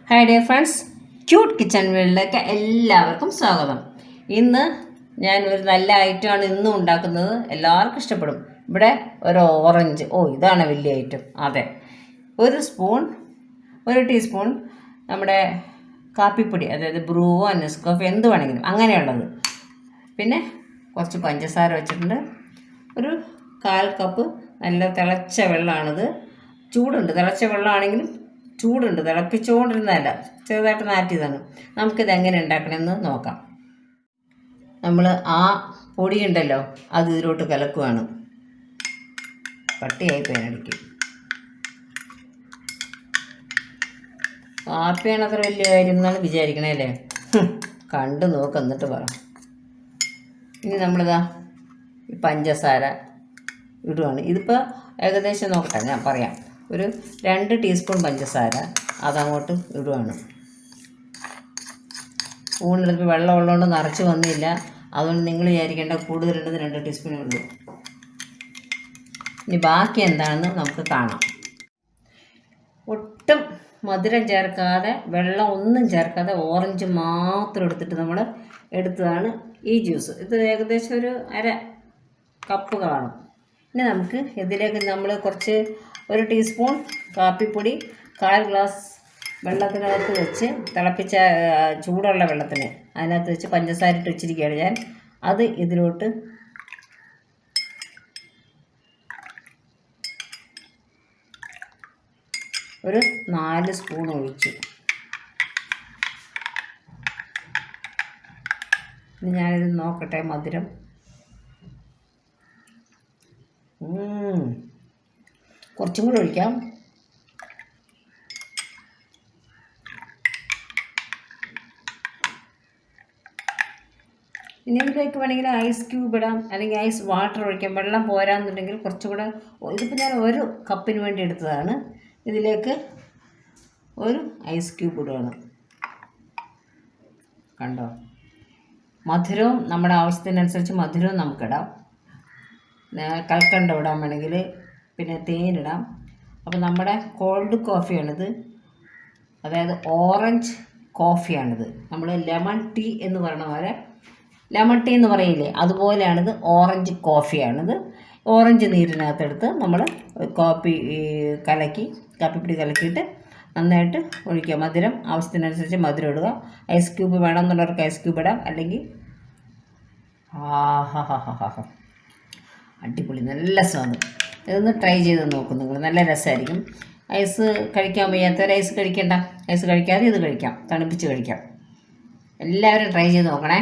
Hi dear friends, cute kitchen വേൾഡിലേക്ക് എല്ലാവർക്കും സ്വാഗതം. ഇന്ന് ഞാൻ ഒരു നല്ല ഐറ്റമാണ് ഇന്നും ഉണ്ടാക്കുന്നത്. എല്ലാവർക്കും ഇഷ്ടപ്പെടും. ഇവിടെ ഒരു ഓറഞ്ച്, ഇതാണ് വലിയ ഐറ്റം. അതെ, ഒരു ടീസ്പൂൺ നമ്മുടെ കാപ്പിപ്പൊടി, അതായത് ബ്രൂവോ നെസ്കോഫോ എന്ത് വേണമെങ്കിലും അങ്ങനെയുള്ളത്. പിന്നെ കുറച്ച് പഞ്ചസാര വെച്ചിട്ടുണ്ട്. ഒരു 1/4 കപ്പ് നല്ല തിളച്ച വെള്ളമാണിത്. ചൂടുണ്ട്, തിളച്ച വെള്ളമാണെങ്കിലും ചൂടുണ്ട്, തിളപ്പിച്ചുകൊണ്ടിരുന്നതല്ല, ചെറുതായിട്ട് നാറ്റിയതാണ്. നമുക്കിത് എങ്ങനെ ഉണ്ടാക്കണമെന്ന് നോക്കാം. നമ്മൾ ആ പൊടിയുണ്ടല്ലോ അത് ഇതിലോട്ട് കലക്കുവാണ്. കട്ടിയായി പേനടിക്ക്. കാപ്പിയാണ് അത്ര വലിയ കാര്യം എന്നാണ് വിചാരിക്കണേ അല്ലേ? കണ്ടു നോക്ക്, എന്നിട്ട് പറ. ഇനി നമ്മളിതാ ഈ പഞ്ചസാര ഇടുവാണ്. ഇതിപ്പോൾ ഏകദേശം നോക്കട്ടെ, ഞാൻ പറയാം. ഒരു 2 ടീസ്പൂൺ പഞ്ചസാര അതങ്ങോട്ട് ഇടുവാണ്. സ്പൂണിലെടുത്ത് വെള്ളം ഉള്ളതുകൊണ്ട് നിറച്ച് വന്നില്ല, അതുകൊണ്ട് നിങ്ങൾ വിചാരിക്കേണ്ട കൂടുതലുള്ളത് 2 ടീസ്പൂൺ ഉള്ളൂ. ഇനി ബാക്കി എന്താണെന്ന് നമുക്ക് കാണാം. ഒട്ടും മധുരം ചേർക്കാതെ, വെള്ളം ഒന്നും ചേർക്കാതെ, ഓറഞ്ച് മാത്രം എടുത്തിട്ട് നമ്മൾ എടുത്തതാണ് ഈ ജ്യൂസ്. ഇത് ഏകദേശം ഒരു 1/2 കപ്പ് കാണും. ഇനി നമുക്ക് ഇതിലേക്ക് നമ്മൾ ഒരു ടീസ്പൂൺ കാപ്പിപ്പൊടി 1/4 ഗ്ലാസ് വെള്ളത്തിനകത്ത് വെച്ച്, തിളപ്പിച്ച ചൂടുള്ള വെള്ളത്തിന് അതിനകത്ത് വെച്ച് പഞ്ചസാര ഇട്ട് വെച്ചിരിക്കുകയാണ് ഞാൻ. അത് ഇതിലോട്ട് ഒരു 4 സ്പൂൺ ഒഴിച്ചു. ഇനി ഞാനിത് നോക്കട്ടെ മധുരം. കുറച്ചും കൂടി ഒഴിക്കാം. ഇനി ഇതിലേക്ക് വേണമെങ്കിൽ ഐസ് ക്യൂബ് ഇടാം, അല്ലെങ്കിൽ ഐസ് വാട്ടർ ഒഴിക്കാം. വെള്ളം പോരാന്നുണ്ടെങ്കിൽ കുറച്ചുകൂടെ. ഇതിപ്പോൾ ഞാൻ 1 കപ്പിന് വേണ്ടി എടുത്തതാണ്. ഇതിലേക്ക് ഒരു ഐസ് ക്യൂബ് ഇടുകയാണ്. കണ്ടോ? മധുരവും നമ്മുടെ ആവശ്യത്തിനനുസരിച്ച് മധുരവും നമുക്കിടാം. കൽക്കണ്ടം ഇടാൻ വേണമെങ്കിൽ, പിന്നെ തേനിടാം. അപ്പോൾ നമ്മുടെ കോൾഡ് കോഫിയാണിത്, അതായത് ഓറഞ്ച് കോഫിയാണിത്. നമ്മൾ ലെമൺ ടീ എന്ന് പറയുന്ന പോലെ, ലെമൺ ടീ എന്ന് പറയില്ലേ, അതുപോലെയാണിത്. ഓറഞ്ച് കോഫിയാണിത്. ഓറഞ്ച് നീരിനകത്തെടുത്ത് നമ്മൾ കാപ്പിപ്പൊടി കലക്കിയിട്ട് നന്നായിട്ട് ഒഴിക്കുക. മധുരം ആവശ്യത്തിനനുസരിച്ച് മധുരം ഇടുക. ഐസ് ക്യൂബ് വേണമെന്നുള്ളവർക്ക് ഐസ് ക്യൂബ് ഇടാം, അല്ലെങ്കിൽ അടിപൊളി, നല്ല സ്വാദം. ഇതൊന്ന് ട്രൈ ചെയ്ത് നോക്കും നിങ്ങൾ, നല്ല രസമായിരിക്കും. ഐസ് കഴിക്കാൻ വയ്യാത്തവർ ഐസ് കഴിക്കണ്ട, ഐസ് കഴിക്കാതെ ഇത് കഴിക്കാം, തണുപ്പിച്ച് കഴിക്കാം. എല്ലാവരും ട്രൈ ചെയ്ത് നോക്കണേ.